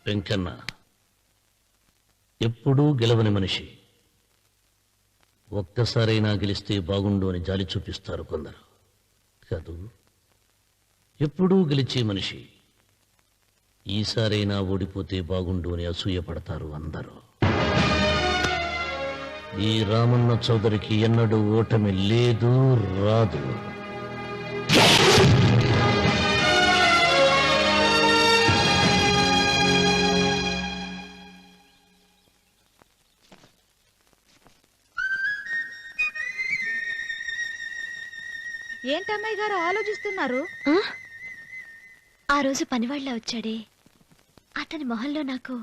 వెంకన్న ఎప్పుడూ గెలవని మనిషి. ఒక్కసారైనా గెలిస్తే బాగుండు అని జాలి చూపిస్తారు కొందరు. కాదు, ఎప్పుడూ గెలిచే మనిషి. ఈసారైనా ఓడిపోతే బాగుండు అని అసూయపడతారు అందరూ. ఈ రామన్న చౌదరికి ఎన్నడూ ఓటమి లేదు, రాదు. ఏంటమ్మాయి గారు ఆలోచిస్తున్నారు? ఆ రోజు పనివాళ్ళ వచ్చాడే, అతని మొహంలో నాకు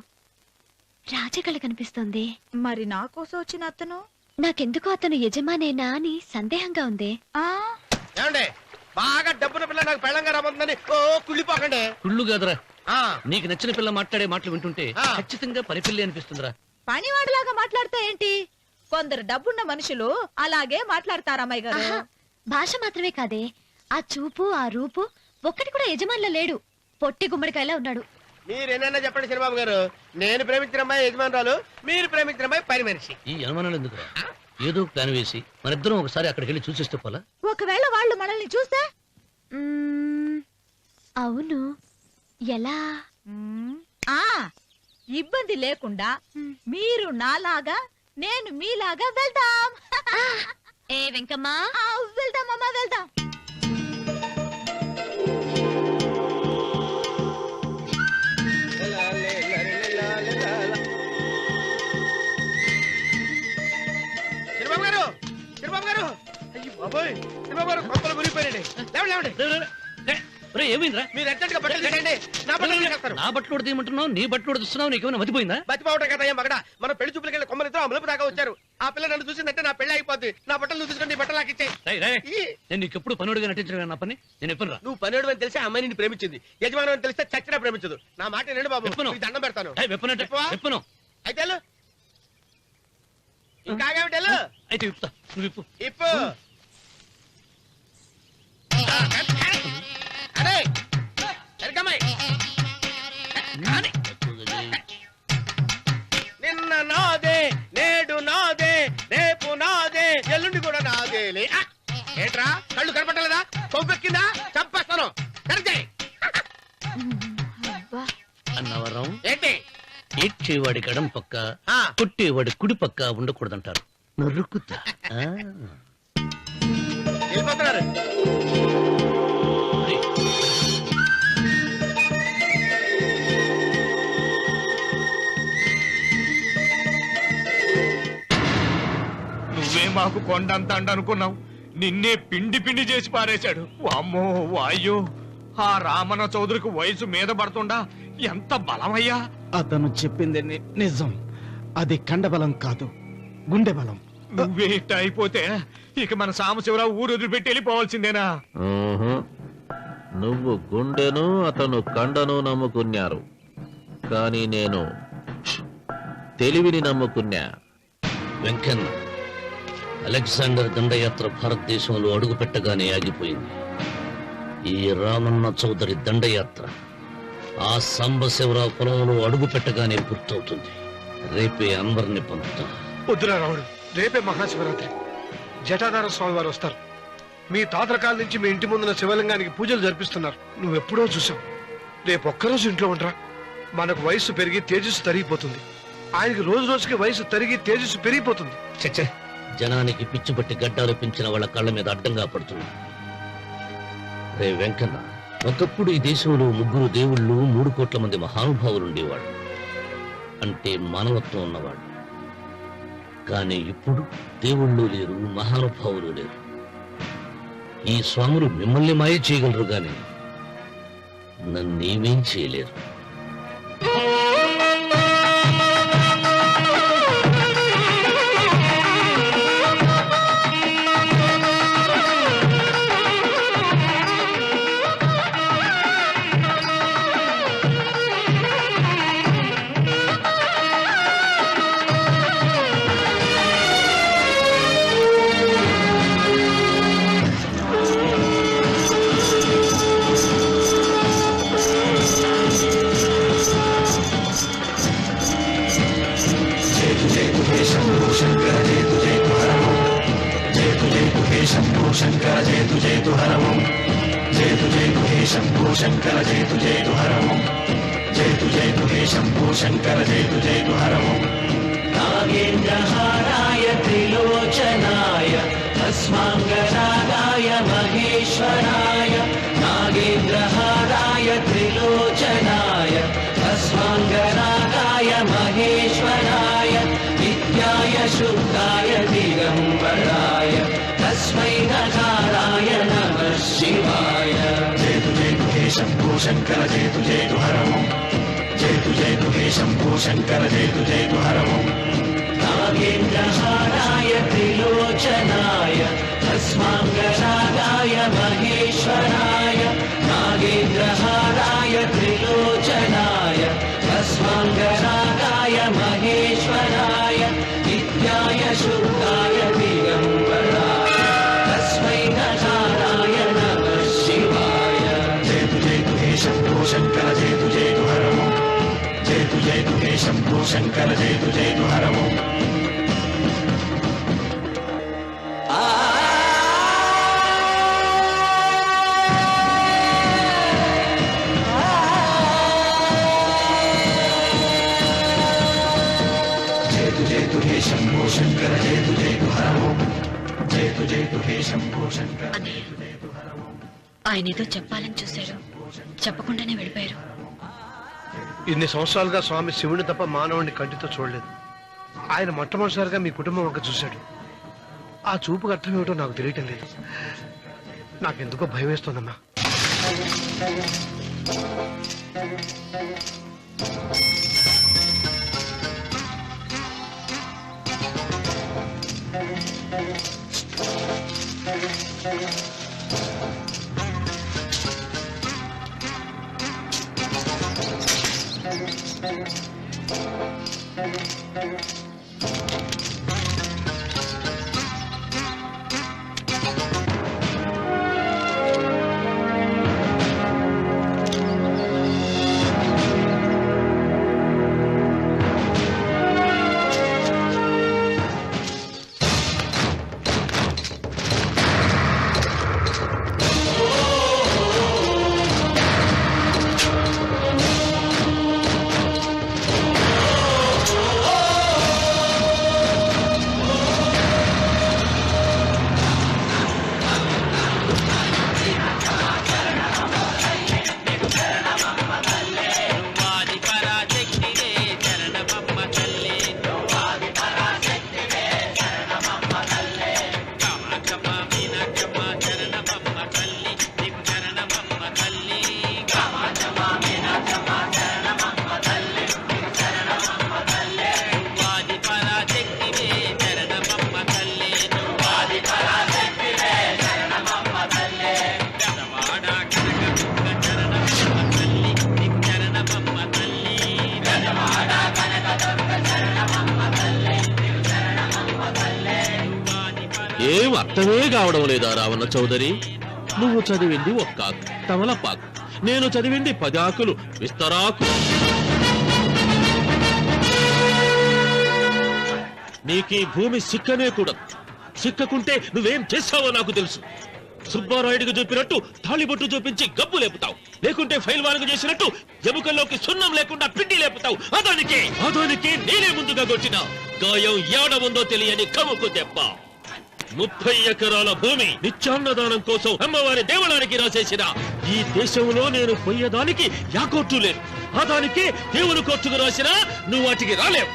రాజకళ కనిపిస్తోంది. మరి నా కోసం వచ్చిన అతను? నాకెందుకో అతను యజమానేనా అని సందేహంగా ఉంది. బాగా డబ్బున పిల్ల నాకు పెళ్ళంగా రాబోతుందని కుళ్ళిపోకండి. కుళ్ళు కాదురా, నీకు నచ్చిన పిల్ల మాట్లాడే మాటలు వింటుంటే ఖచ్చితంగా పరిపిల్లి అనిపిస్తుందిరా. పనివాడిలాగా మాట్లాడతా ఏంటి? కొందరు డబ్బున్న మనుషులు అలాగే మాట్లాడతారు అమ్మాయి గారు. భాష మాత్రమే కాదే, ఆ చూపు ఆ రూపు ఒక్కటి కూడా యజమానిలో లేడు. పొట్టి గుమ్మడికాయలా ఉన్నాడు. మీరేనన్నా చెప్పండి చంద్రబాబు గారు, నేను ప్రేమించిన అమ్మాయి యజమానురాలు, మీరు ప్రేమించిన అమ్మాయి పని మనిషి. ఈ అనుమానాలు ఎందుకురా? ఏదో ప్లాన్ వేసి మనిద్దరం ఒకసారి అక్కడికి వెళ్ళి చూసేస్తే పోలా? ఒకవేళ వాళ్ళు మనల్ని చూస్తే? అవును, ఎలా? ఇబ్బంది లేకుండా మీరు నాలాగా నేను మీలాగా వెళ్దాం. ఏ వెంకమ్మా, వెళ్దాం అమ్మా, వెళ్దాం. చంద్రబాబు గారు, చంద్రబాబు గారు, అయ్యో బాబోయ్, చంద్రబాబు గారు కొంపలు మునిగిపోయారండి. లేవండి. ఏమైందిరా? మీరు అర్జెంట్ గా బట్టలు తీయండి. నా బట్టలు తీసేస్తారు. నా బట్టలు తీయమంటున్నావు, నీ బట్టలు తీస్తున్నావు, నీకేమైనా మతిపోయిందా? బతిపోవటం కదా ఏం మగడ. మన పెళ్లి చూపులకి వెళ్ళి కొమ్మలితో అమలుపు దాకా వచ్చారు. ఆ పిల్ల నన్ను చూసిందంటే నా పెళ్లి అయిపోద్ది. నా బట్టలు తీసుకొని బట్టలు నాకు ఇచ్చాయి. నేను నీకు ఎప్పుడు పనుడిగా నటించడం నా పని. నేను ఎప్పుడు రా? నువ్వు పనివాడు అని తెలిసి ఆ అమ్మాయి నిన్ను ప్రేమించింది. యజమాని అని తెలిస్తే చచ్చినా ప్రేమించదు. నా మాట నేను బాబు, నీకు దండం పెడతాను. చెప్పను. అయితే ఇంకాగేమిటి? అయితే ఇప్పుతా, నువ్వు ఇప్పు. ఇప్పు. అరే సరికమ్మాయి, నిన్న నాదే, నేడు నాదే, రేపు నాదే, ఎల్లుండి కూడా నాదేలే. ఏంట్రా కళ్ళు కనపట్టలేదా? కొవ్వెక్కిందా? చంపేస్తాను. కరెక్టే అన్నవరం ఏంటి? ఏడ్చేవాడి గడం పక్క, కొట్టేవాడి కుడి పక్క ఉండకూడదంటారు. నరుకుతా. వెళ్ళిపోతున్నారు. నువ్వే మాకు కొండంత అండ అనుకున్నావు, నిన్నే పిండి పిండి చేసి పారేశాడు. వామ్మో వాయో, ఆ రామన్న చౌదరికి వయసు మీద పడుతుండా ఎంత బలమయ్యా. అతను చెప్పింది నిజం. అది కండబలం కాదు, గుండె బలం. నువ్వేట అయిపోతే ఇక మన సాంబశివరావు ఊరు వదిలిపెట్టి వెళ్ళిపోవాల్సిందేనా? నువ్వు గుండెను అతను కండను నమ్ముకున్నారు, కానీ నేను తెలివిని నమ్ముకున్నా. వెంకన్న, అలెగ్జాండర్ దండయాత్ర భారతదేశంలో అడుగు పెట్టగానే ఆగిపోయింది. ఈ రామన్న చౌదరి దండయాత్ర ఆ సాంబశివరావు పొలంలో అడుగు పెట్టగానే పూర్తవుతుంది. రేపే అన్వర్ని పంపుతా. వద్దురా రావుడు, రేపే మహాశివరాత్రి. జటాధార స్వామి వారు వస్తారు. మీ తాతల కాల నుంచి మీ ఇంటి ముందున శివలింగానికి పూజలు జరిపిస్తున్నారు. నువ్వెప్పుడో చూసావు. రేపు ఒక్కరోజు ఇంట్లో ఉండరా. మనకు వయసు పెరిగి తేజస్సు తరిగిపోతుంది. ఆయనకి రోజు రోజుకి వయసు తరిగి తేజస్సు పెరిగిపోతుంది. చచ్చే, జనానికి పిచ్చి పట్టి గడ్డాలు పెంచిన వాళ్ళ కళ్ళ మీద అడ్డంగా పడుతున్నా. రే వెంకన్న, ఒకప్పుడు ఈ దేశంలో 3 దేవుళ్ళు, 3 కోట్ల మంది మహానుభావులు ఉండేవాడు, అంటే మానవత్వం ఉన్నవాడు. కానీ ఇప్పుడు దేవుళ్ళు లేరు, మహానుభావులు లేరు. ఈ స్వాములు మిమ్మల్ని మాయ చేయగలరు, గాని నన్నేమేం చేయలేరు. జయతు హరవం జయతు జయతు హే శంభో శంకర జయతు జయతు హరవం జయతు జయతు హే శంభో శంకర జయతు జయతు హరవం నాగేంద్రహారాయ త్రిలోచనాయ భస్మాంగరాగాయ మహేశ్వరాయ నాగేంద్రహారాయ త్రిలోచనాయ భస్మాంగరాగాయ మహేశ్వరాయ నిత్యాయ శుద్ధాయ దిగంబరాయ తస్మై నకారాయ నమః శివాయ జయతు జయతు హే శంభో శంకర జయతు జయతు హరవం జయతు జయతు హే శంభో శంకర జయతు జయతు హరవం నాగేంద్రహారాయ త్రిలోచనాయ భస్మాంగరాగాయ మహేశ్వరాయ నాగేంద్రహారాయ త్రిలోచనాయ భస్మాంగరాగాయ మహేశ్వరాయ నిత్యాయ శుద్ధాయ దిగంబరాయ తస్మై నకారాయ నమః శివాయ జయతు జయతు హే శంభో శంకర జయతు జయతు హరవం జయతు జయతు హే శంభో శంకర జయతు జయతు హరవం జయతు జయతు హే శంభో శంకర జయతు జయతు హరవం జయతు జయతు హే శంభో శంకర జయతు జయతు హరవం ఆయన ఏదో చెప్పాలని చూశారు, చెప్పకుండానే వెళ్ళిపోయారు. ఇన్ని సంవత్సరాలుగా స్వామి శివుని తప్ప మానవుడిని కంటితో చూడలేదు. ఆయన మొట్టమొదటిసారిగా మీ కుటుంబం వంక చూశాడు. ఆ చూపుకు అర్థం ఏమిటో నాకు తెలియటం లేదు. నాకెందుకో భయం వేస్తోందమ్మా. ఏం అర్థమే కావడం లేదా రావణ చౌదరి? నువ్వు చదివింది ఒక్క తమలపాకు, నేను చదివింది 10 ఆకులు విస్తరాకు. నీకీ భూమి సిక్కనే కూడా. సిక్కకుంటే నువ్వేం చేస్తావో నాకు తెలుసు. సుబ్బారాయుడికి చూపినట్టు తాళిబొట్టు చూపించి గబ్బు లేపుతావు, లేకుంటే ఫైల్ వారికి చేసినట్టు ఎముకల్లోకి సున్నం లేకుండా పిండి లేపుతావు. అదానికి నేనే ముందుగా కొట్టిన గాయం ఏడ ఉందో తెలియని కముకు దెబ్బ. 30 ఎకరాల భూమి నిత్యాన్నదానం కోసం అమ్మవారి దేవాలయానికి రాసేసిన ఈ దేశంలో నేను పోయేదానికి యా కోర్టు లేదు. అదానికి దేవుని కోర్టుకు రాసినా నువ్వు వాటికి రాలేవు.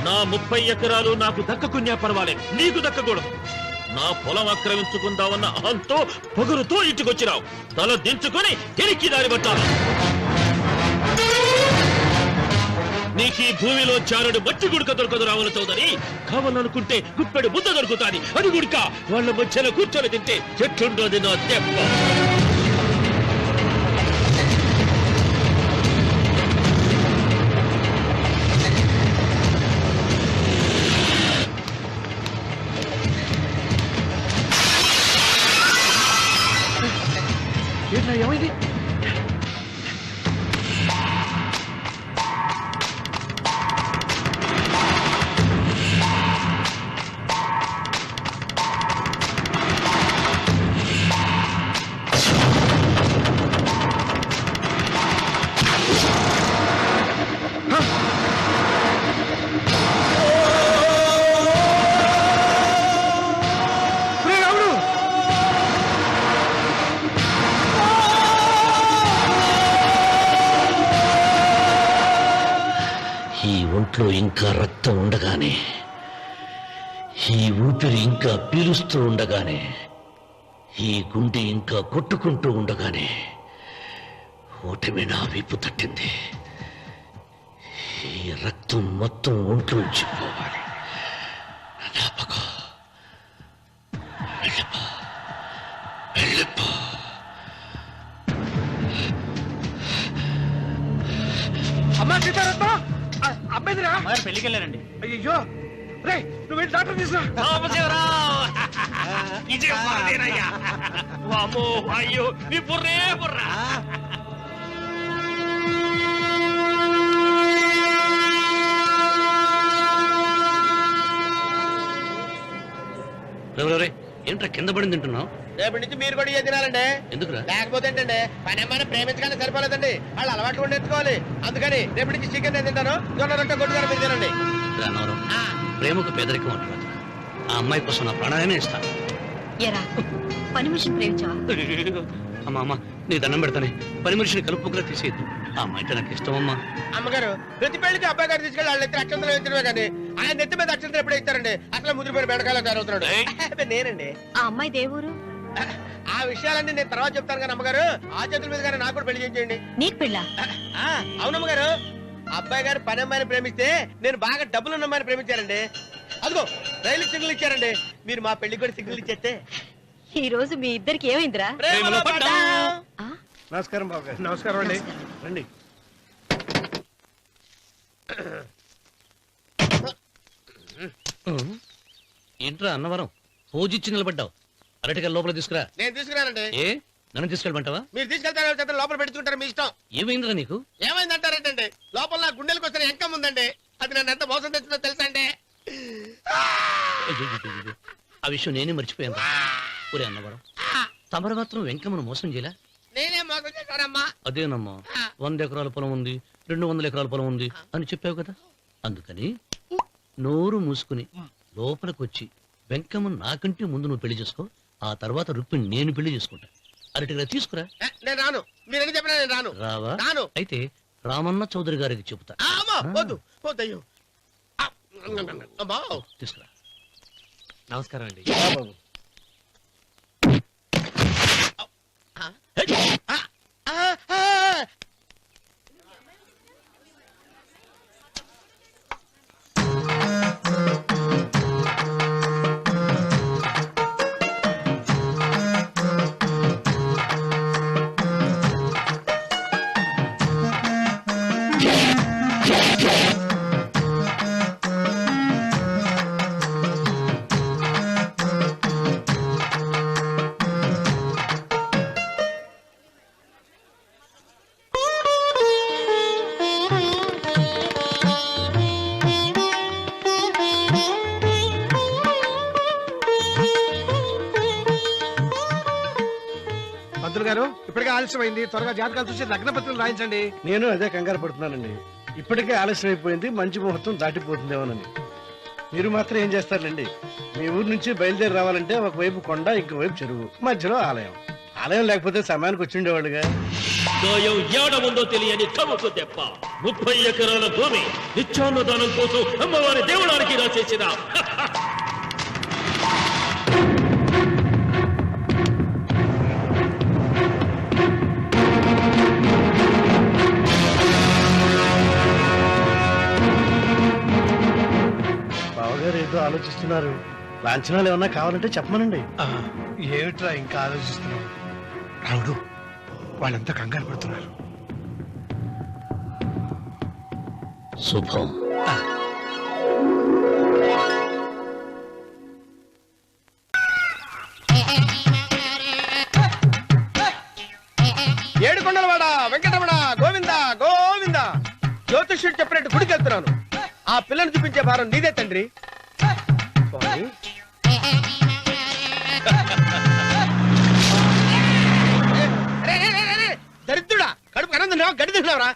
నా 30 ఎకరాలు నాకు దక్కకున్నా పర్వాలేదు, నీకు దక్కకూడదు. నా పొలం ఆక్రమించుకుందామన్న అహంతో పొగరుతో ఇంటికొచ్చినావు. తల దించుకొని తిరిగి దారి పట్టాలి. నీకీ భూమిలో చారుడు మట్టి గుడక దొరకదు రావణ చౌదరి. కావాలనుకుంటే గుప్పెడు ముద్ద దొరుకుతాది, అది గుడిక. వాళ్ళ మధ్యలో కూర్చొని తింటే చెట్లుండోది నా దెబ్బ. ఏమైంది? ఈ ఒంట్లో ఇంకా రక్తం ఉండగానే, ఈ ఊపిరి ఇంకా పీలుస్తూ ఉండగానే, ఈ గుండె ఇంకా కొట్టుకుంటూ ఉండగానే ఓటమి నా వీపు తట్టింది. ఈ రక్తం మొత్తం ఒంట్లోంచి పోవాలి. నాపకో వెళ్ళిపో, వెళ్ళిపో. అమ్మా సీతారత్న, అబ్బాయిరా పెళ్లికి వెళ్ళారండి. అయ్యో రే, నువ్వు వెళ్ళి డాక్టర్ తీసుకురా. అయ్యో నీ బుర్రే బుర్రా. ఏంట్రా కింద పడింది తింటున్నావు? రేపటి నుంచి మీరు కూడా ఇదే తినాలండి. ఎందుకురా? లేకపోతే ఏంటండి, పని ఏమైనా ప్రేమించగానే సరిపోలేదండి, వాళ్ళు అలవాట్లు కూడా నేర్చుకోవాలి. అందుకని రేపటి నుంచి చికెన్ నేను తింటాను, జొన్న రొట్టె కొట్టుగానే మీరు తినండి. రానవరం, ప్రేమకు పేదరికం అంటున్నారు. ఆ అమ్మాయి కోసం నా ప్రాణాయమే ఇస్తాను. ఎరా పని మనిషిని ప్రేమించావా? అమ్మా అమ్మ, నీ దండం పెడతానే, పని మనిషిని కలుపుకులా తీసేయద్దు. ఆ అమ్మాయి అంటే నాకు ఇష్టం అమ్మా. అమ్మగారు ప్రతి పెళ్లికి అబ్బాయి గారు తీసుకెళ్ళి వాళ్ళ ఎత్తి అక్షంతలు వేయించడమే కానీ ఆయన నెత్తి మీద అక్షంతలు ఎప్పుడే ఇస్తారండి. అసలు ముదిరిపోయిన బెడకాయలు తయారవుతున్నాడు. నేనండి. ఆ అమ్మాయి దేవురు ఆ విషయాలన్నీ నేను తర్వాత చెప్తాను కానీ అమ్మగారు, ఆ చేతుల మీద కానీ నాకు కూడా పెళ్లి చేయండి. నీకు పెళ్ళా? అవునమ్మగారు, అబ్బాయి గారు పని అమ్మాయిని ప్రేమిస్తే నేను బాగా డబ్బులున్న అమ్మాయిని ప్రేమించారండి. అదిగో రైలు సిగ్నల్ ఇచ్చారండి. మీరు మా పెళ్లికి కూడా సిగ్నల్ ఇచ్చేస్తే. ఈ రోజు మీ ఇద్దరికి ఏమైందిరా? ప్రేమలో పడ్డాం. నమస్కారం బాబు గారు. నమస్కారం అండి, రండి. ఏంట్రా అన్నవరం, పూజిచ్చి నిలబడ్డావు? అరటిగా లోపల తీసుకురా. నేను తీసుకురానండి. ఏ నన్ను తీసుకెళ్ళమంటావా? మీరు తీసుకెళ్తారు, లోపల పెట్టుకుంటారు, మీ ఇష్టం. ఏమైందిరా నీకు? ఏమైందంటారేంటండి, లోపల నా గుండెలకు వస్తున్న ఎంకం ఉందండి. అది నన్ను ఎంత మోసం తెచ్చిందో తెలుసా అండి. అయ్యయ్యయ్యయ్యో, ఆ విషయం నేనే మర్చిపోయాను. ఒరే అన్నవరం, తమరు మాత్రం వెంకమ్మను మోసం చేయలే? నేనే మోసం చేశానమ్మా. అదేనమ్మా, 100 ఎకరాల పొలం ఉంది, 200 ఎకరాల పొలం ఉంది అని చెప్పావు కదా. అందుకని నోరు మూసుకుని లోపలికి వచ్చి వెంకమ్మను నాకంటే ముందు నువ్వు పెళ్లి చేసుకో. ఆ తర్వాత రుక్మిణి నేను పెళ్లి చేసుకుంటా. అరటిగా తీసుకురా. నేను రాను, మీరని చెప్పినా నేను రాను. రావా? రాను. అయితే రామన్న చౌదరి గారికి చెబుతా. వద్దు వద్దయ్యో. తీసుకురా. నమస్కారం అండి. పంతులు గారు, ఇప్పటికే ఆలస్యమైంది, త్వరగా జాతకాలు చూసి లగ్న పత్రికలు రాయించండి. నేను అదే కంగారు పడుతున్నానండి. ఇప్పటికే ఆలస్యం అయిపోయింది, మంచి ముహూర్తం దాటిపోతుందేమోనని. మీరు మాత్రం ఏం చేస్తారండి, మీ ఊరు నుంచి బయలుదేరి రావాలంటే ఒకవైపు కొండ, ఇంకోవైపు చెరువు, మధ్యలో ఆలయం. ఆలయం లేకపోతే సమయానికి వచ్చి ఉండేవాళ్ళుగా. గాయం ఏడముందో తెలియని కవుకు దెబ్బ. 30 ఎకరాల భూమి నిత్యాన్నదానం కోసం అమ్మవారి దేవుడానికి రాసేసిన బావగారు ఏదో ఆలోచిస్తున్నారు. లాంఛనాలు ఏమన్నా కావాలంటే చెప్పమనండి. ఏమిట్రా ఇంకా ఆలోచిస్తున్నావు? రావుడు, వాళ్ళంతా కంగారు పడుతున్నారు. శుభం. ఏడుకొండలవాడ వెంకటరమణ గోవింద గోవింద. జ్యోతిష్యుడు చెప్పినట్టు గుడికి వెళ్తున్నాను. ఆ పిల్లని చూపించే భారం నీదే తండ్రి. స్వామి. దరిద్రుడా, కడుపు కనం తిన్నావా, గడి తిన్నావురా?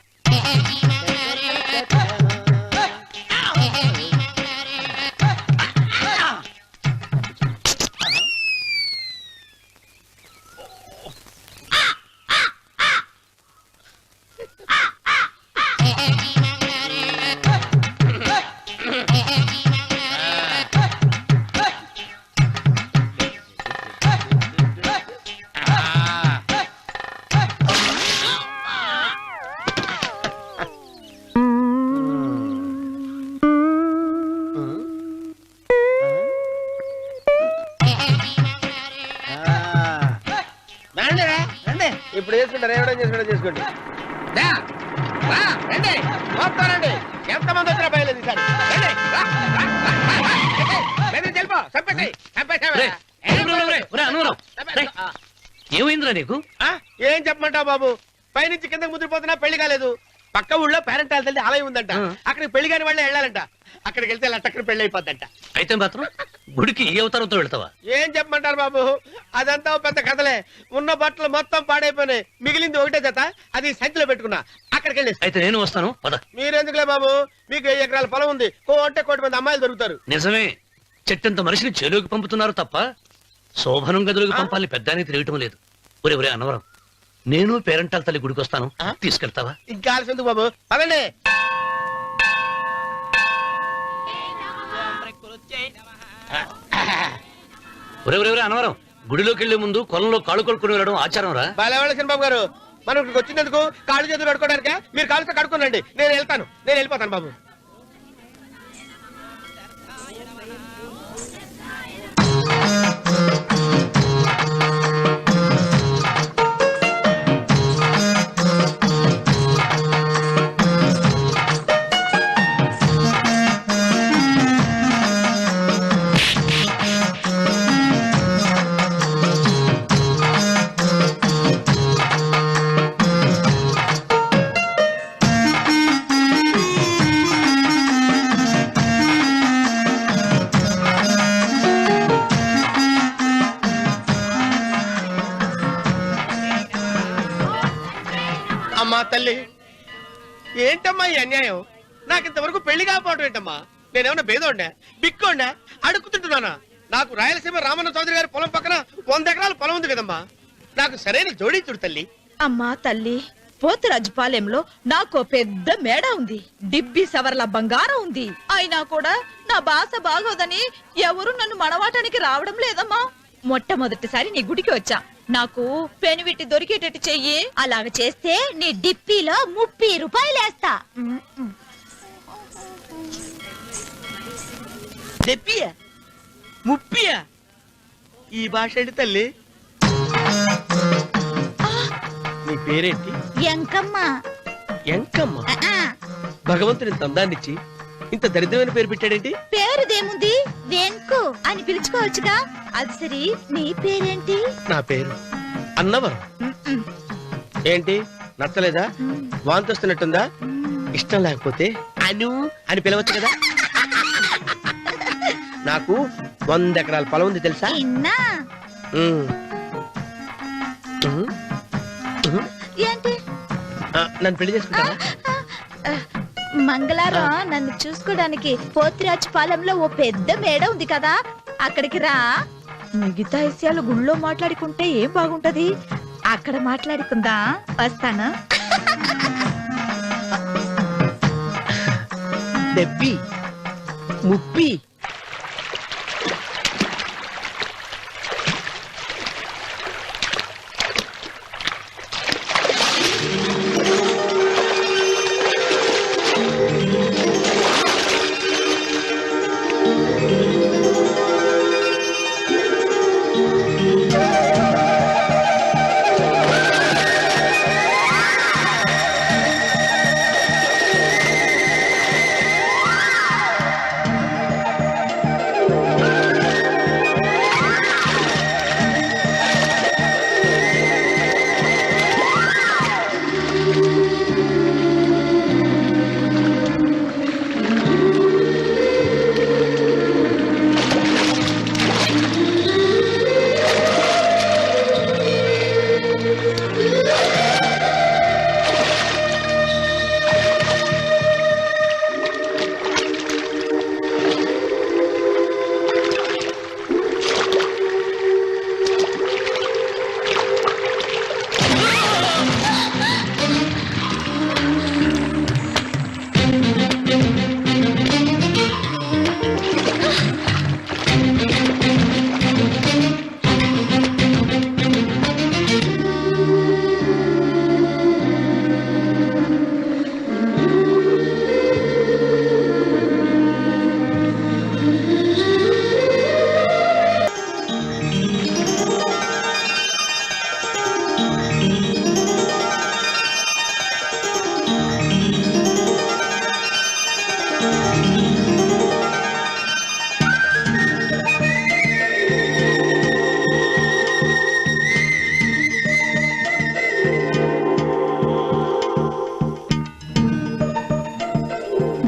ఎంతమంది వచ్చినా బయలుదేరి ఈసారి. రండి, రా, రా, రా, రా. బెదిరించి వెళ్ళిపో, చంపేసేయ్, చంపేసేయ్. ఏమైందిరా నీకు? ఏం చెప్పమంటావు బాబు, పైనుంచి కిందకి ముద్రపోతున్నా పెళ్లి కాలేదు. పక్క ఊళ్ళో పేరెంట్ తల్లి ఆలయం ఉందంట, అక్కడికి పెళ్లి కాని వాళ్ళే వెళ్ళాలంట. అక్కడికి వెళ్తే లట్టక్కన పెళ్లి అయిపోద్దంట. అయితే మాత్రం గుడికి ఏ అవతారంతో వెళ్తావా? ఏం చెప్పమంటారు బాబు, అదంతా ఓ పెద్ద కథలే. ఉన్న బట్టలు మొత్తం పాడైపోయినాయి, మిగిలింది ఒకటే జత, అది సంచిలో పెట్టుకున్నా. అక్కడికి వెళ్ళి అయితే నేను వస్తాను పద. మీరెందుకులే బాబు, మీకు 10 ఎకరాల పొలం ఉంది, అంటే 1 కోటి మంది అమ్మాయిలు దొరుకుతారు. నిజమే, చెట్టంత మనిషిని చేలోకి పంపుతున్నారు తప్ప శోభనం గదిలోకి పంపాలని పెద్దానికి తెలియటం లేదు. ఒరే అన్నవరం, నేను పేరెంటాల తల్లి గుడికి వస్తాను, తీసుకెళ్తావా? ఇంకా ఆలస్యం ఎందుకు బాబు, పదండి. ఒరే అన్నవరం, గుడిలోకి వెళ్లే ముందు కొలంలో కాళ్ళు కొడుకుని వెళ్ళడం ఆచారం రా. బాలవాళ్ళ బాబు గారు, మనం ఇక్కడికి వచ్చినందుకు కాళ్ళు చేతులు కడుక్కోవడానికా? మీరు కాళ్ళతో కడుక్కోనండి, నేను వెళ్తాను, నేను వెళ్ళిపోతాను బాబు. అమ్మా తల్లి, ఏంటమ్మా ఈ అన్యాయం? నాకు ఇంతవరకు పెళ్లి కాకపోవడం ఏంటమ్మా? నేనేమన్నా బేదోండా, బిక్కోండా, అడుక్కుతుంటున్నానా? నాకు రాయలసీమ రామన్న చౌదరి గారి పొలం పక్కన 100 ఎకరాల పొలం ఉంది కదమ్మా. నాకు సరైన జోడీ చూడు తల్లి. అమ్మా తల్లి, పోతురాజుపాలెంలో నాకు పెద్ద మేడ ఉంది, డిబ్బి సవర్ల బంగారం ఉంది. అయినా కూడా నా భాష బాగోదని ఎవరు నన్ను మనవాటానికి రావడం లేదమ్మా. మొట్టమొదటిసారి నీ గుడికి వచ్చా, నాకు పెనివిట్టి దొరికేటట్టు చెయ్యి. అలాగ చేస్తే నీ డిప్పీలో 30 రూపాయలు వేస్తా. చెప్పియా ముప్పియా? ఈ భాష ఏంటి తల్లి? నీ పేరేంటి? ఎంకమ్మ. ఎంకమ్మ? భగవంతుని తందాన్నిచ్చి ఇంత దరిద్రమైన పేరు పెట్టాడేంటి? పేరుదేముంది, వెంకు అని పిలుచుకోవచ్చుగా. అది సరి, నీ పేరేంటి? నా పేరు అన్నవరం. ఏంటి నచ్చలేదా? వాంతొస్తున్నట్టుందా? ఇష్టం లేకపోతే అను అని పిలవచ్చు కదా. నాకు 100 ఎకరాల పొలం ఉంది తెలుసా? ఇన్నా. ఏంటి? నన్ను పెళ్లి చేసుకుంటావా? మంగళారం నన్ను చూసుకోవడానికి పోతిరాజుపాలెంలో ఓ పెద్ద మేడ ఉంది కదా, అక్కడికి రా. మిగతా విషయాలు గుళ్ళో మాట్లాడుకుంటే ఏం బాగుంటది, అక్కడ మాట్లాడుకుందా. వస్తాను. దెబ్బి ముప్పి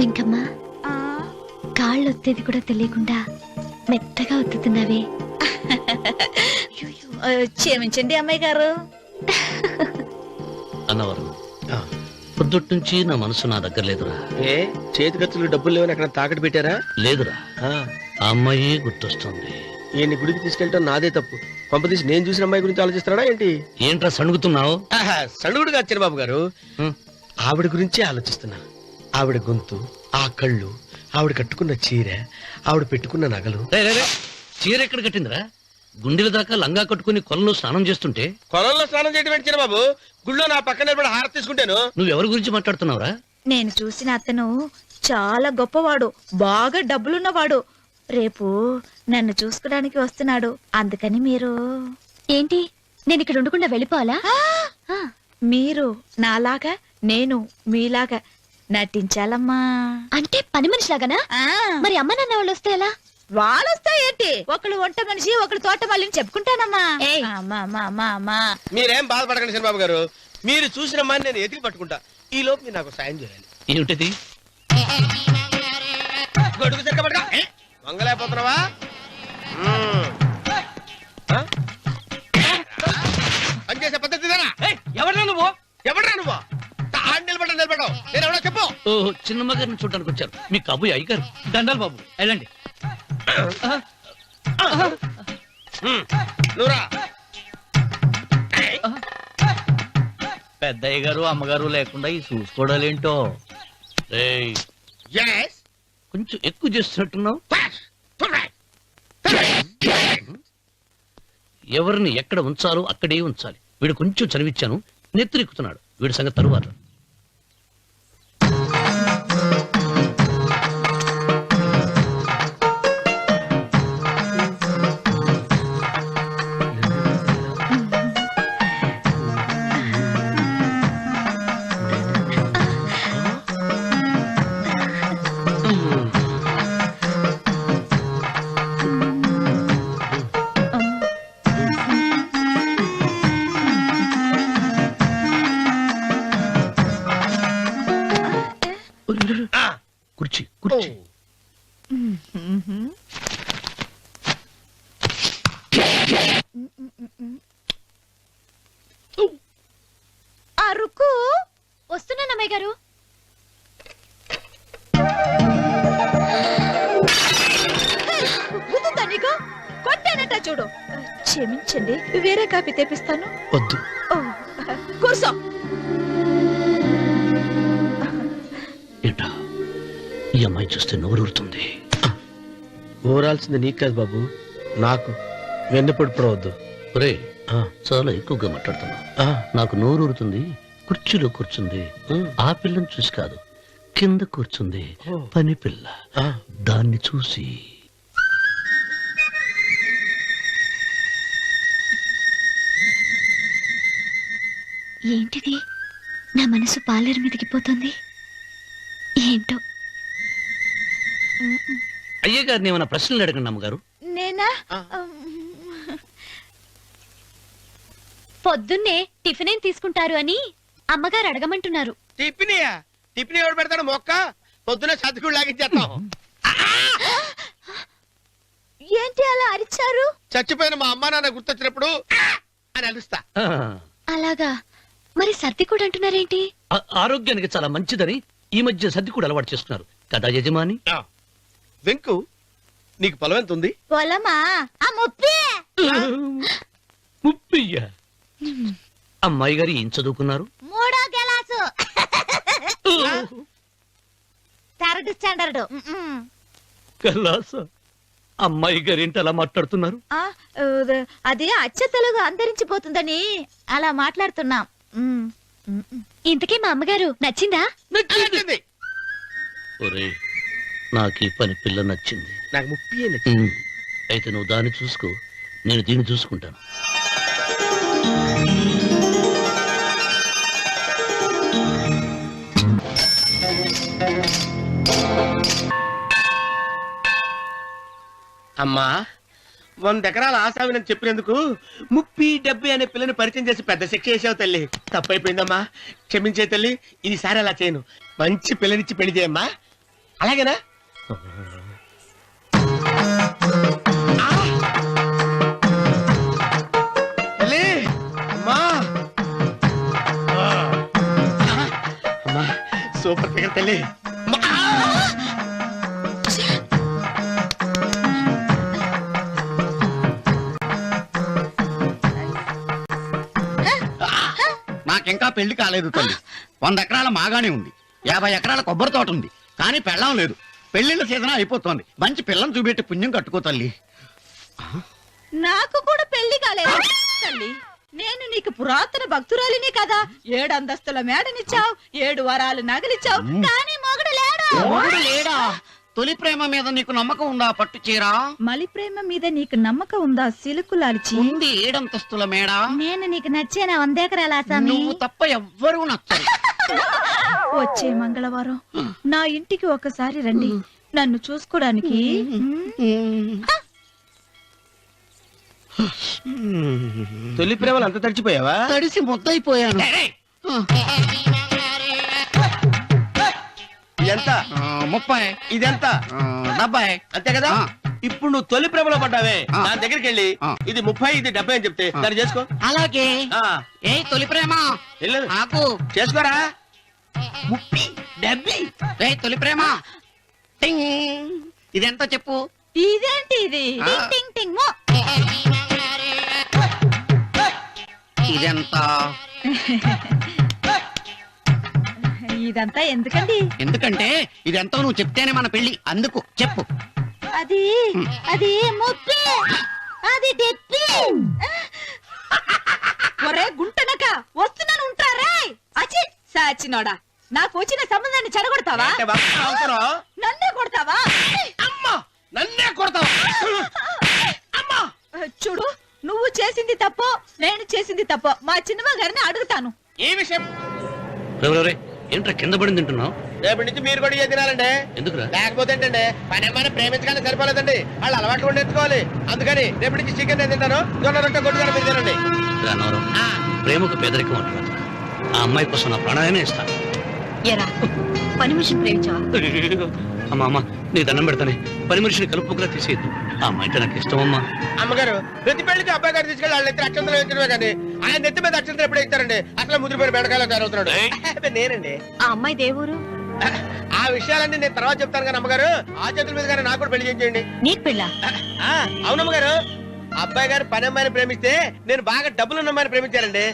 వెంకమ్మ కాళ్ళు ఒత్తేది కూడా తెలియకుండా మెత్తగా ఒత్తుతున్నావే. క్షమించండి అమ్మాయి గారు. అన్నవరం పొద్దుటి నుంచి నా మనసు నా దగ్గర లేదురా. ఏ చేతి ఖర్చులు డబ్బులు లేవని అక్కడ తాకట్టు పెట్టారా? లేదురా, ఆ అమ్మాయి గుర్తొస్తుంది. ఈయన్ని గుడికి తీసుకెళ్ళటం నాదే తప్పు. పంపదీసి నేను చూసిన అమ్మాయి గురించి ఆలోచిస్తున్నాడా ఏంటి? ఏంట్రా సణుగుతున్నావు? సణుగుడుగా వచ్చాను బాబు గారు. ఆవిడ గురించే ఆలోచిస్తున్నా. ఆవిడ గొంతు, ఆ కళ్ళు, ఆవిడ కట్టుకున్న చీర, ఆవిడ పెట్టుకున్న నగలు. చీర ఎక్కడ కట్టిందిరా? గుండెల దాకా లంగా కట్టుకుని కొలంలో స్నానం చేస్తుంటే. కొలంలో స్నానం చేయడం ఏంటి బాబు? గుళ్ళో నా పక్కన నిలబడి హారతి తీసుకుంటాను. నువ్వెవరి గురించి మాట్లాడుతున్నావురా? నేను చూసిన అతను చాలా గొప్పవాడు, బాగా డబ్బులున్నవాడు. రేపు నన్ను చూసుకోడానికి వస్తున్నాడు. అందుకని మీరు. ఏంటి, నేను ఇక్కడ ఉండకుండా వెళ్ళిపోవాలా? మీరు నాలాగా, నేను మీలాగా నటించాలమ్మా. అంటే పని మనిషిలాగానా? మరి అమ్మ నాన్న వాళ్ళు వస్తే ఎలా? వాళ్ళొస్తా ఏంటి, ఒకళ్ళు వంట మనిషి ఒకళ్ళు తోట మళ్ళీ చెప్పుకుంటానమ్మా. మీరేం బాధపడకండి చంద్రబాబు గారు. మీరు చూసిన అమ్మాయిని నేను ఎతికి పట్టుకుంటా. ఈ లోపు మీరు నాకు సాయం చేయాలి. ఏమిటది? గొడుగు సరిగ్గా పట్టుకో. వంగలేకపోతున్నావా? పనిచేసే పద్ధతి ఎవరా నువ్వు? ఎవరా నువ్వు? నిలబడ్డావు. నేను ఎవడో చెప్పు. చిన్నమ్మ గారిని చూడడానికి వచ్చారు. మీ కబుయ్య అయ్యగారు. దండాలు బాబు, వెళ్ళండి. పెద్దయ్య గారు అమ్మగారు లేకుండా ఈ చూసుకోవడాలేంటో. కొంచెం ఎక్కువ చేస్తున్నట్టున్నావు. ఎవరిని ఎక్కడ ఉంచాలో అక్కడే ఉంచాలి. వీడు కొంచెం చదివిచ్చాను, నెత్తిరెక్కుతున్నాడు. వీడి సంగతి తరువాత. కుర్చీ కుర్చీ. అరుకు వస్తున్నాను అమ్మాయి గారు. నీకు కొట్టానట చూడు. క్షమించండి, వేరే కాపీ తెప్పిస్తాను. వద్దు. కూర్చో. ఏంటా ఈ అమ్మాయి చూస్తే నోరూరుతుంది. ఊరాల్సింది నీకు కాదు బాబు, నాకు. వెన్నపొడి పడవద్దు. ఒరే, చాలా ఎక్కువగా మాట్లాడుతున్నా. నాకు నోరూరుతుంది. కుర్చీలో కూర్చుంది. ఆ పిల్లని చూసి కాదు, కింద కూర్చుంది పని పిల్ల. దాన్ని చూసి. ఏంటిది, నా మనసు పాలేరు మీదకి పోతుంది. ఏంటో. అయ్య గారిని ఏమైనా ప్రశ్నలు అడగండి అమ్మగారు. నేనా? పొద్దున్నే టిఫిన్ ఏం తీసుకుంటారు అని అమ్మగారు అడగమంటున్నారు. టిఫినియా? టిఫిన్ ఎవరు పెడతాడు? మొక్క పొద్దున చతుకుడు లాగించేస్తాం. ఏంటి అలా అరిచారు? చచ్చిపోయిన మా అమ్మా నాన్న గుర్తొచ్చినప్పుడు అని అలుస్తా. అలాగా? మరి సర్ది కూడా అంటున్నారేంటి? ఆరోగ్యానికి చాలా మంచిదని ఈ మధ్య సర్ది కూడా అలవాటు చేస్తున్నారు కదా యజమాని. వెంకు, నీకు పొలం ఎంత ఉంది? పొలమా? ముప్పయ్య. అమ్మాయి గారు ఏం చదువుకున్నారు? 3వ క్లాసు, 3rd స్టాండర్డ్. కలాస. అమ్మాయి గారు ఏంటి అలా మాట్లాడుతున్నారు? అది అచ్చ తెలుగు అంతరించిపోతుందని అలా మాట్లాడుతున్నాం. ఇంతకీ మా అమ్మగారు నచ్చిందా? నచ్చింది. ఒరే, నాకు ఈ పని పిల్ల నచ్చింది. నాకు 30 నచ్చింది. అయితే నువ్వు దాన్ని చూసుకో, నేను దీన్ని చూసుకుంటాను. అమ్మా, 100 ఎకరాల ఆశావినని చెప్పినందుకు 30-70 అనే పిల్లని పరిచయం చేసి పెద్ద శిక్ష చేసావు తల్లి. తప్పైపోయిందమ్మా, క్షమించే తల్లి. ఈసారి అలా చేయను. మంచి పిల్లనిచ్చి పెళ్లి చేయమ్మా. అలాగేనా? తల్లి, అమ్మా. అమ్మా, సూపర్ ఫిగర్ తల్లి. నాకింకా పెళ్లి కాలేదు తల్లి. 100 ఎకరాల మాగానే ఉంది, 50 ఎకరాల కొబ్బరి తోట ఉంది, కానీ పెళ్ళం లేదు. పెళ్లిళ్ళ సీజన్ అయిపోతోంది. మంచి పిల్లని చూపెట్టి పుణ్యం కట్టుకో తల్లి. నాకు కూడా పెళ్లి కాలేదు తల్లి. నేను నీకు పురాతన భక్తురాలిని కదా. 7 అంతస్తుల మేడనిచ్చావు, 7 వరాలు నగలిచ్చావు, కానీ మొగుడు లేడు. మొగుడు లేడా? తొలి ప్రేమ మీద నీకు నమ్మకం ఉందా? పట్టు చీరా. మలి ప్రేమ మీద నీకు నమ్మకం ఉందా? సిలుకులాల్చి ఉంది 7 అంతస్తుల మేడ. నేను నీకు నచ్చేనా 100 ఎకరాల ఆసామి? నువ్వు తప్ప ఎవ్వరూ నచ్చరు. వచ్చే మంగళవారం నా ఇంటికి ఒకసారి రండి, నన్ను చూసుకోవడానికి. తొలి ప్రేమలు అంత తడిచిపోయావా? తడిసి ముద్దయిపోయాను. ఎంత? 30. ఇదెంత? 70. అంతే కదా. ఇప్పుడు నువ్వు తొలి ప్రేమలో పడ్డావే, దాని దగ్గరికి వెళ్ళి ఇది 30 ఇది 70 అని చెప్తే దాన్ని చేసుకో. అలాగే. ఏ తొలి ప్రేమ నాకు చేసుకోరా. 30 70. ఏ తొలి ప్రేమ టింగ్. ఇదెంత చెప్పు. ఇదేంటి ఇది? టింగ్ టింగ్ టింగ్ మో. ఇదెంత? ఇదంతా ఎందుకండి? ఎందుకంటే ఇదెంతో నువ్వు చెప్తేనే మన పెళ్లి. అందుకు చెప్పు. అది అది 30. అది 70. ఒరే గుంటనక, వస్తున్నాను ఉంటారా? అచి సాచినోడా, నాకు వచ్చిన సంబంధాన్ని చెడగొడతావా? అంటే బాగా అవసరం. నన్నే కొడతావా? అమ్మా, నన్నే కొడతావా? అమ్మా, చూడు, నువ్వు చేసింది తప్పో నేను చేసింది తప్పో మా చిన్నమ్మ గారిని అడుగుతాను. ఈ విషయం ఏంట్రా కింద పడింది తింటున్నావు? రేపటి నుంచి మీరు కూడా ఇదే తినాలండి. ఎందుకురా? లేకపోతే ఏంటండి, పని ఏమైనా ప్రేమించగానే సరిపోలేదండి, వాళ్ళు అలవాటు కూడా నేర్చుకోవాలి. అందుకని రేపటి నుంచి చికెన్ నేను తింటాను, జొన్న రొట్టె కొట్టుకొని మీరు తినండి. రానవరం, ప్రేమకు పేదరికం అంటున్నా. ఆ అమ్మాయి కోసం నా ప్రాణాయమే ఇస్తాను. ఎరా పని మనిషిని ప్రేమించావా? అమ్మా అమ్మ, నీ దండం పెడతానే, పని మనిషిని కలుపుకులా తీసేయద్దు. ఆ అమ్మాయి అంటే నాకు ఇష్టం అమ్మా. అమ్మగారు, ప్రతి పెళ్లికి అబ్బాయి గారు తీసుకెళ్ళి వాళ్ళ ఎత్తి అక్షంతలు వేయించడమే కానీ ఆయన నెత్తి మీద అక్షంతలు ఎప్పుడు ఇస్తారండి? అసలు ముద్రపోయిన బెడకాయలు తయారవుతున్నాడు. నేనండి. ఆ అమ్మాయి దేవురు. ఆ విషయాలన్నీ నేను తర్వాత చెప్తాను కానీ అమ్మగారు, ఆ చేతుల మీద గారు నాకు కూడా పెళ్లి చేయండి. నీకు పెళ్ళా? అవునమ్మగారు, అబ్బాయి గారు పని అమ్మాయిని ప్రేమిస్తే నేను బాగా డబ్బులున్న అమ్మాయిని ప్రేమించారండి.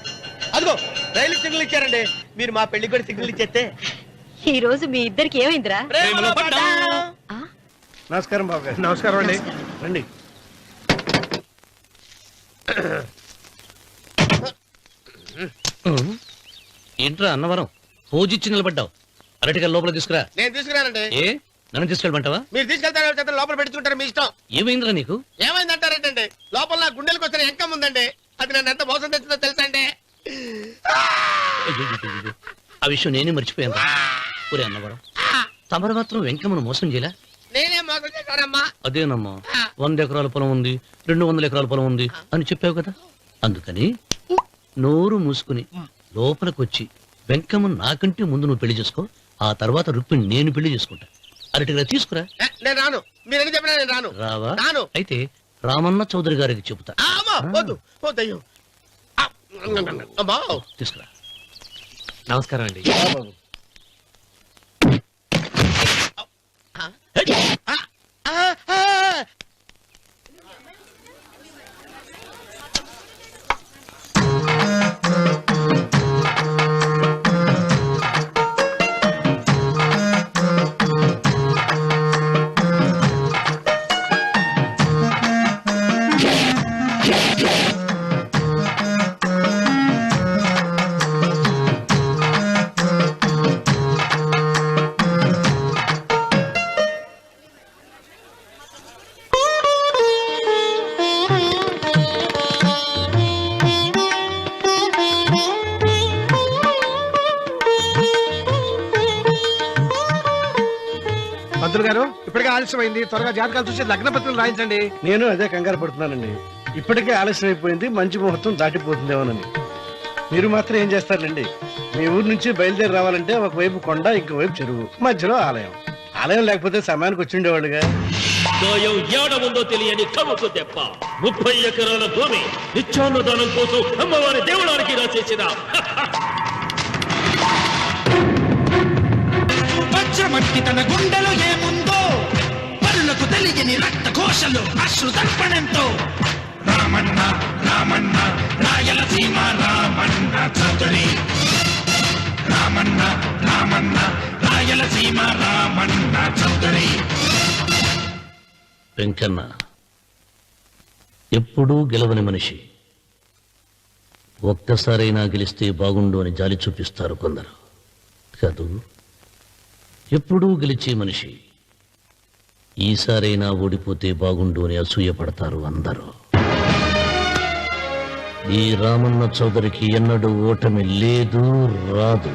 అదిగో రైలు సిగ్నల్ ఇచ్చారండి. మీరు మా పెళ్లికి కూడా సిగ్నల్ ఇచ్చేస్తే. ఈ రోజు మీ ఇద్దరికి ఏమైందిరా? నమస్కారం బాబు గారు. నమస్కారం అండి. రండి. ఏంట్రా అన్నవరం, పూజిచ్చి నిలబడ్డావు? అరటిగా లోపల తీసుకురా. నేను తీసుకున్నానండి. ఏ నన్ను తీసుకెళ్ళమంటావా? మీరు తీసుకెళ్తారు, లోపల పెట్టుకుంటారు, మీ ఇష్టం. ఏమైందిరా నీకు? ఏమైందంటారేంటండి? లోపల నా గుండెలకు వచ్చిన ఎంకం ఉందండి, అది నన్ను ఎంత మోసం తెచ్చిందో తెలుసా అండి? అయ్యో, ఆ విషయం నేనే మర్చిపోయాను. ఒరే అన్నవరం, తమరు మాత్రం వెంకమ్మను మోసం చేయలే? నేనే మోసం చేశానమ్మా. అదేనమ్మా, 100 ఎకరాల పొలం ఉంది, 200 ఎకరాల పొలం ఉంది అని చెప్పావు కదా. అందుకని నోరు మూసుకుని లోపలికొచ్చి వెంకమ్మను నాకంటే ముందు నువ్వు పెళ్లి చేసుకో. ఆ తర్వాత రుక్మిణి నేను పెళ్లి చేసుకుంటా. అరటిగా తీసుకురా. నేను రాను, మీరని చెప్పినా నేను రాను. రావా? రాను. అయితే రామన్న చౌదరి గారికి చెబుతా. వద్దు వద్దయ్యో. అమ్మా, తీసుకురా. నమస్కారం అండి. బాబు పంతులు గారు, ఇప్పటికే ఆలస్యమైంది, త్వరగా జాతకాలు చూసి లగ్న పత్రికలు రాయించండి. నేను అదే కంగారు పడుతున్నానండి. ఇప్పటికే ఆలస్యం అయిపోయింది, మంచి ముహూర్తం దాటిపోతుందేమోనని. మీరు మాత్రం ఏం చేస్తారండి? మీ ఊరు నుంచి బయలుదేరి రావాలంటే ఒకవైపు కొండ, ఇంకోవైపు చెరువు, మధ్యలో ఆలయం. ఆలయం లేకపోతే సమయానికి వచ్చి ఉండేవాళ్ళుగా. గాయం ఏడ ఉందో తెలియని కవుకు దెబ్బ 30 ఎకరాల భూమి నిత్యాన్నదానం కోసం అమ్మవారి దేవుడానికి రాసేసిన పచ్చమట్టి తన గుండెలో ఏముందో పరులకు తెలియని రక్త ఘోషలు అశ్రు తర్పణంతో రామన్న రామన్న రాయలసీమ రామన్న చౌదరి రామన్న రామన్న రాయలసీమ రామన్న చౌదరి. వెంకన్న ఎప్పుడూ గెలవని మనిషి. ఒక్కసారైనా గెలిస్తే బాగుండు అని జాలి చూపిస్తారు కొందరు. కాదు, ఎప్పుడూ గెలిచే మనిషి. ఈసారైనా ఓడిపోతే బాగుండు అని అసూయపడతారు అందరూ. ఈ రామన్న చౌదరికి ఎన్నడూ ఓటమి లేదు, రాదు.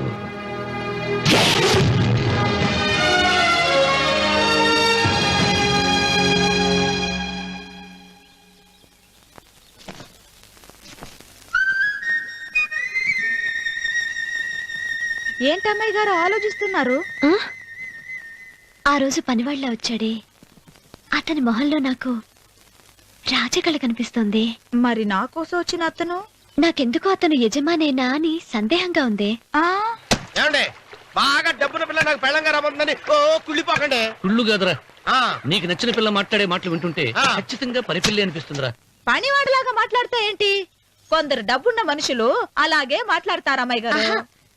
ఏంటమ్మాయి గారు ఆలోచిస్తున్నారు? ఆ రోజు పనివాళ్ళ వచ్చాడే, అతని మొహంలో నాకు రాజకళ కనిపిస్తోంది. మరి నా కోసం వచ్చిన అతను? నాకెందుకో అతను యజమానేనా అని సందేహంగా ఉంది. ఏమండి, బాగా డబ్బున పిల్ల నాకు పెళ్ళంగా రాబోతుందని ఓ కుళ్ళిపోకండి. కుళ్ళు కాదురా, నీకు నచ్చిన పిల్ల మాట్లాడే మాటలు వింటుంటే ఖచ్చితంగా పరిపిల్లి అనిపిస్తుందిరా. పనివాడిలాగా మాట్లాడతా ఏంటి? కొందరు డబ్బున్న మనుషులు అలాగే మాట్లాడతారు అమ్మాయి గారు.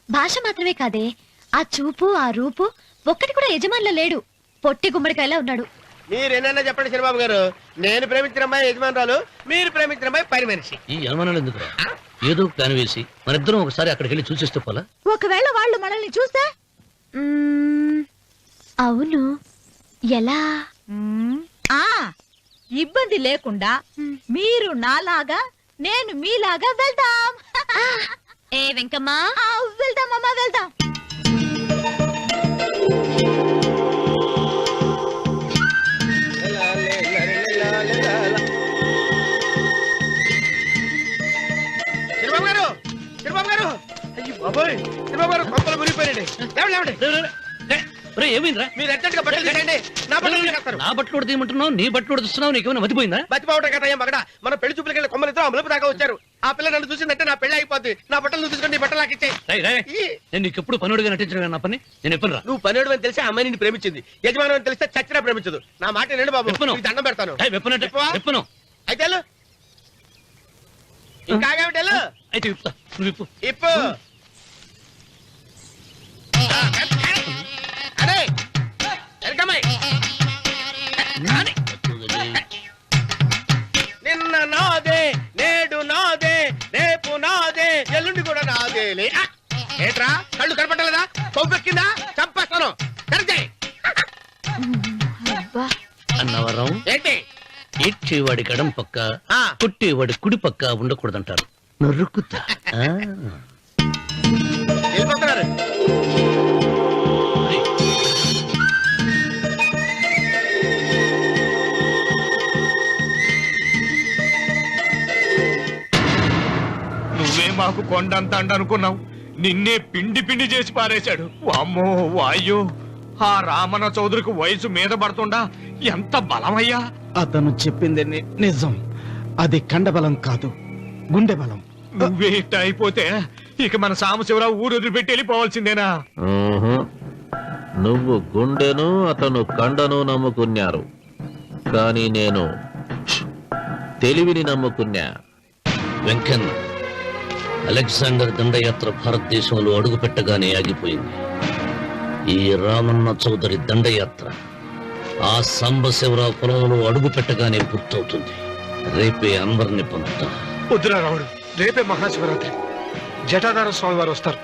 భాష మాత్రమే కాదే, ఆ చూపు ఆ రూపు ఒక్కటి కూడా యజమానిలో లేడు. పొట్టి గుమ్మడికాయలా ఉన్నాడు. మీరేనన్నా చెప్పండి చంద్రబాబు గారు, నేను ప్రేమించిన అమ్మాయి యజమానురాలు, మీరు ప్రేమించిన అమ్మాయి పని మనిషి. ఈ అనుమానాలు ఎందుకురా? ఏదో ప్లాన్ వేసి మనిద్దరం ఒకసారి అక్కడికి వెళ్ళి చూసేస్తే పోలా? ఒకవేళ వాళ్ళు మనల్ని చూస్తే? అవును, ఎలా? ఇబ్బంది లేకుండా మీరు నాలాగా నేను మీలాగా వెళ్దాం. ఏ వెంకమ్మ, వెళ్దాం అమ్మా, వెళ్దాం. చంద్రబాబు గారు, చంద్రబాబు గారు, అయ్యో బాబోయ్, చంద్రబాబు గారు కొంపలు మురిగిపోయారండి. ఏమైందిరా? మీరు అర్జెంట్ గా బట్టలు తీసేయండి, నా బట్టలు తీసేస్తారు. నా బట్టలు ఉడతీయమంటున్నావు, నీ బట్టలు ఉడుతున్నావు, నీకేమైనా మతిపోయిందా? బతిపోవటం కదా ఏం మగడ, మన పెళ్లి చూపులకి వెళ్ళి కొమ్మలితో అమలుపు దాకా వచ్చారు. ఆ పిల్ల నన్ను చూసిందంటే నా పెళ్లి అయిపోద్ది. నా బట్టలు తీసుకొని బట్టలు నాకు ఇచ్చేయి. నేను నీకు ఎప్పుడు పనుడిగా నటించడం నా పని. నేను ఎప్పుడు రా? నువ్వు పనుడు అని తెలిసి ఆ అమ్మాయి నిన్ను ప్రేమించింది, యజమాని అని తెలిస్తే చచ్చినా ప్రేమించదు. నా మాట వినండి బాబు, నీకు దండం పెడతాను. చెప్పను అయితే వెళ్ళు. ఇంకా ఆగావిటి వెళ్ళు. అయితే విప్పుతా, నువ్వు విప్పు. ఇప్పు. అరే ఎరకమ్మాయి, నిన్న నాదే, నేడు నాదే, రేపు నాదే, ఎల్లుండి కూడా నాదే. ఏట్రా కళ్ళు కనపట్టలేదా? కొవ్వెక్కిందా? చంపేస్తాను. కరెక్టే అన్నవరం ఏంటి? ఏడ్చేవాడి గడం పక్క, కొట్టేవాడి కుడి పక్క ఉండకూడదంటారు. నరుక్కుతా. వెళ్ళిపోతున్నారు. నువ్వే మాకు కొండంత అండ అనుకున్నావు, నిన్నే పిండి పిండి చేసి పారేశాడు. వామ్మో వాయ్యో, ఆ రామన్న చౌదరికి వయసు మీద పడుతుండా ఎంత బలమయ్యా. అతను చెప్పింది నిజం. అది కండబలం కాదు, గుండె బలం. నువ్వేట అయిపోతే ఇక మన సాంబశివరావు ఊరు వదిలిపెట్టి వెళ్ళిపోవాల్సిందేనా? నువ్వు గుండెను, అతను కండను నమ్ముకున్నారు, కానీ నేను తెలివిని నమ్ముకున్నా. వెంకన్న, అలెగ్జాండర్ దండయాత్ర భారతదేశంలో అడుగు పెట్టగానే ఆగిపోయింది. ఈ రామన్న చౌదరి దండయాత్ర ఆ సాంబశివరావు పొలంలో అడుగు పెట్టగానే పూర్తవుతుంది. రేపే అందరిని పొందుతా. వద్దురా రావుడు, రేపే మహాశివరాత్రి. జటాధార స్వామి వారు వస్తారు.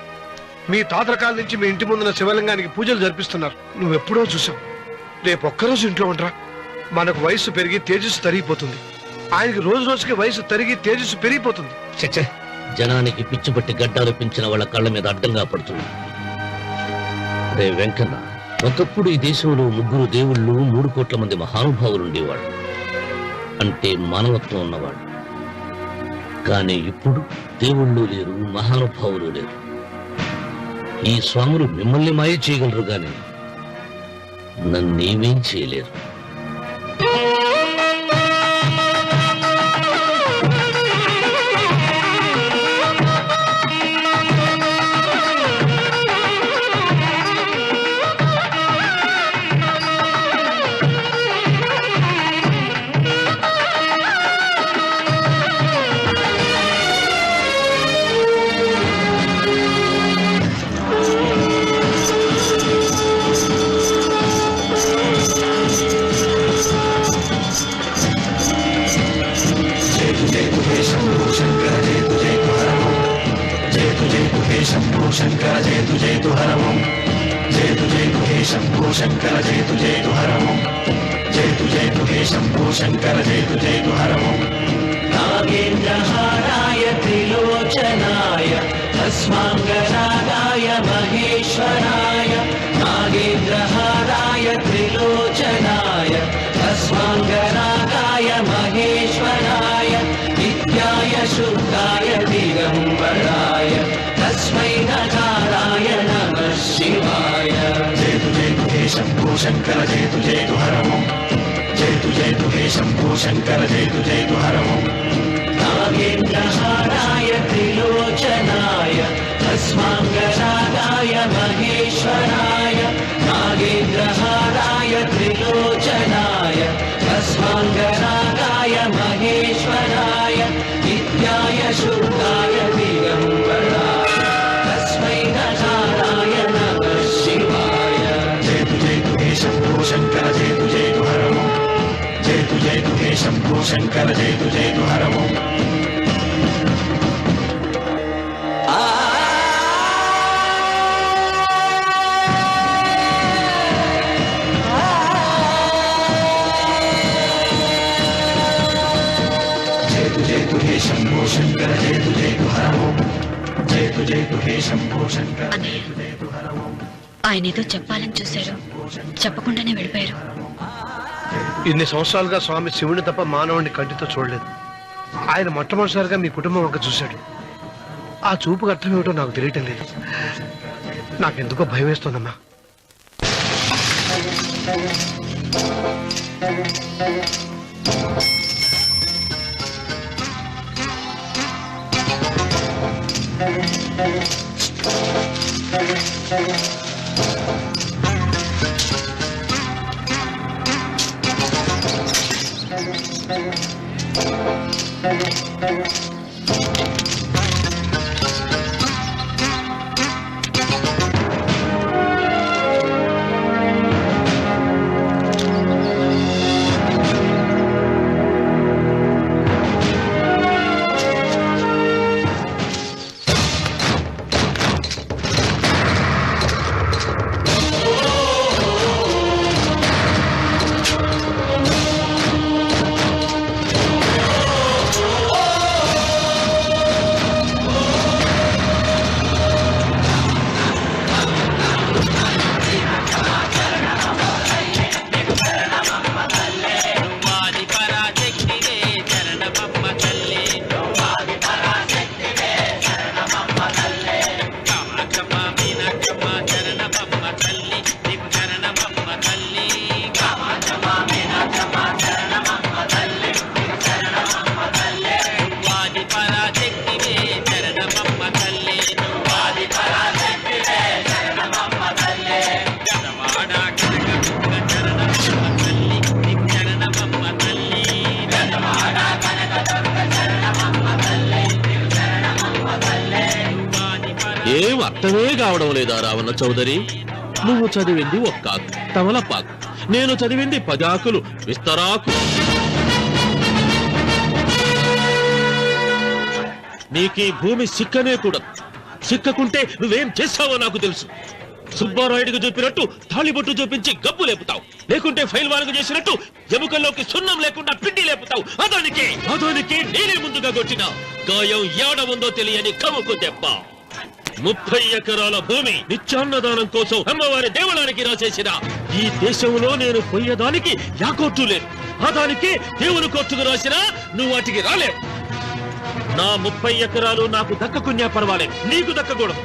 మీ తాతల కాల నుంచి మీ ఇంటి ముందున్న శివలింగానికి పూజలు జరిపిస్తున్నారు. నువ్వెప్పుడో చూసావు. రేపు ఒక్కరోజు ఇంట్లో ఉండరా. మనకు వయసు పెరిగి తేజస్సు తరిగిపోతుంది. ఆయనకి రోజు రోజుకి వయసు తరిగి తేజస్సు పెరిగిపోతుంది. చచ్చే, జనానికి పిచ్చిపట్టి గడ్డాలు పెంచిన వాళ్ళ కళ్ళ మీద అడ్డంగా పడుతుంది. రే వెంకన్న, ఒకప్పుడు ఈ దేశంలో 3 దేవుళ్ళు 3 కోట్ల మంది మహానుభావులు ఉండేవాడు, అంటే మానవత్వం ఉన్నవాడు. కానీ ఇప్పుడు దేవుళ్ళు లేరు, మహానుభావులు లేరు. ఈ స్వాములు మిమ్మల్ని మాయ చేయగలరు గాని నన్నేమీ చేయలేరు. नागेन्द्रहाराय त्रिलोचनाय तस्माङ्गरागाय महेश्वराय नागेन्द्रहाराय त्रिलोचनाय तस्माङ्गरागाय महेश्वराय नित्याय शुद्धाय दिगम्बराय तस्मै नकाराय नमः शिवाय जय शम्भो शङ्कर जय हे शम्भो शङ्कर जय हर ओम् नागेन्द्रहाराय त्रिलोचनाय तस्माङ्गरागाय महेश्वराय नागेन्द्रहाराय त्रिलोचनाय तस्माङ्गरागाय महेश्वराय नित्याय शुद्धाय दिगम्बराय तस्मै नकाराय नमः शिवाय जय हे शम्भो शङ्कर जय हर ओम् जय हे शम्भो शङ्कर जय हर ओम् जय हे शम्भो शङ्कर जय हर ओम् जय हे शम्भो शङ्कर जय हर ओम् ఆయన ఏదో చెప్పాలని చూశారు, చెప్పకుండానే వెళ్ళిపోయారు. ఇన్ని సంవత్సరాలుగా స్వామి శివుని తప్ప మానవుడిని కంటితో చూడలేదు. ఆయన మొట్టమొదటిసారిగా మీ కుటుంబం వంక చూశాడు. ఆ చూపుకు అర్థం ఏమిటో నాకు తెలియటం లేదు. నాకెందుకో భయం వేస్తోందమ్మా. ఏం అర్థమే కావడం లేదా రావణ చౌదరి? నువ్వు చదివింది ఒక్కాకు తమలపాకు, నేను చదివింది పదాకులు విస్తరాకు. నీకీ భూమి సిక్కనే కూడదు. సిక్కకుంటే నువ్వేం చేస్తావో నాకు తెలుసు. సుబ్బారాయుడికి చూపినట్టు తాళిబొట్టు చూపించి గబ్బు లేపుతావు, లేకుంటే ఫైల్ వానకు చేసినట్టు ఎముకల్లోకి సున్నం లేకుండా పిండి లేపుతావు. అదానికి నేనే ముందుగా కొట్టిన గాయం ఏడ ఉందో తెలియని కముకు దెబ్బ. 30 ఎకరాల భూమి నిత్యాన్నదానం కోసం అమ్మవారి దేవాలయానికి రాసేసిన ఈ దేశంలో నేను పోయేదానికి యాకోర్టు లేదు. అదానికి దేవుని కోర్టుకు రాసినా నువ్వు వాటికి రాలేవు. నా 30 ఎకరాలు నాకు దక్కకున్నా పర్వాలేదు, నీకు దక్కకూడదు.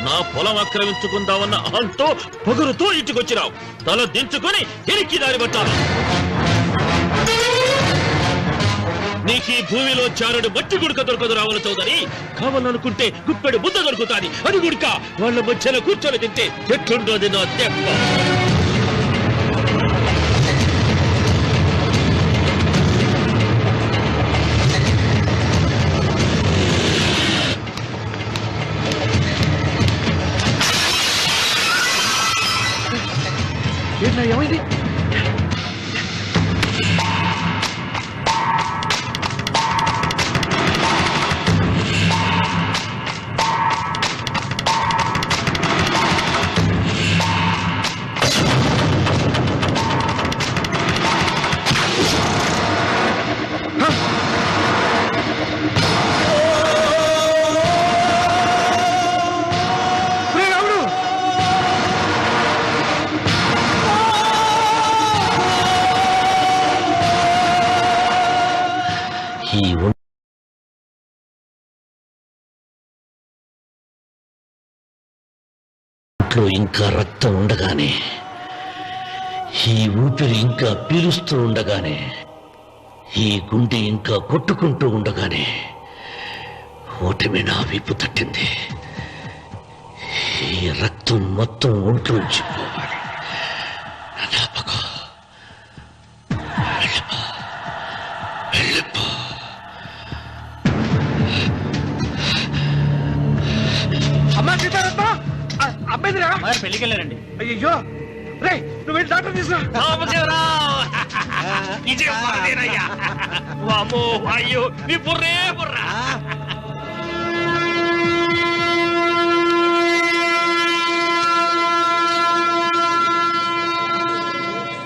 నా పొలం ఆక్రమించుకుందామన్న అహంతో పొగురుతో ఇంటికొచ్చినావు. తల దించుకొని తిరిగి దారి పట్టాలి. నీకు ఈ భూమిలో చారుడు మట్టి గుడక దొరకదు రావుల చౌదరి. కావాలనుకుంటే గుప్పెడు ముద్ద దొరుకుతాది. అది గుడక వాళ్ళ మధ్యలో కూర్చొని తింటే ఎట్లుండోది నా దెబ్బ. ఏమైంది? ఈ ఒంట్లో ఇంకా రక్తం ఉండగానే, ఈ ఊపిరి ఇంకా పీలుస్తూ ఉండగానే, ఈ గుండె ఇంకా కొట్టుకుంటూ ఉండగానే ఓటమి నా వీపు తట్టింది. ఈ రక్తం మొత్తం ఒంట్లోంచి పోవాలి. నాపకో వెళ్ళిపో, వెళ్ళిపో. అమ్మా సీతారత్న, అబ్బాయిరా పెళ్లికి వెళ్ళారండి. అయ్యో రే, నువ్వు వెళ్ళి డాక్టర్ తీసుకురా. అయ్యో నీ బుర్రే బుర్రా.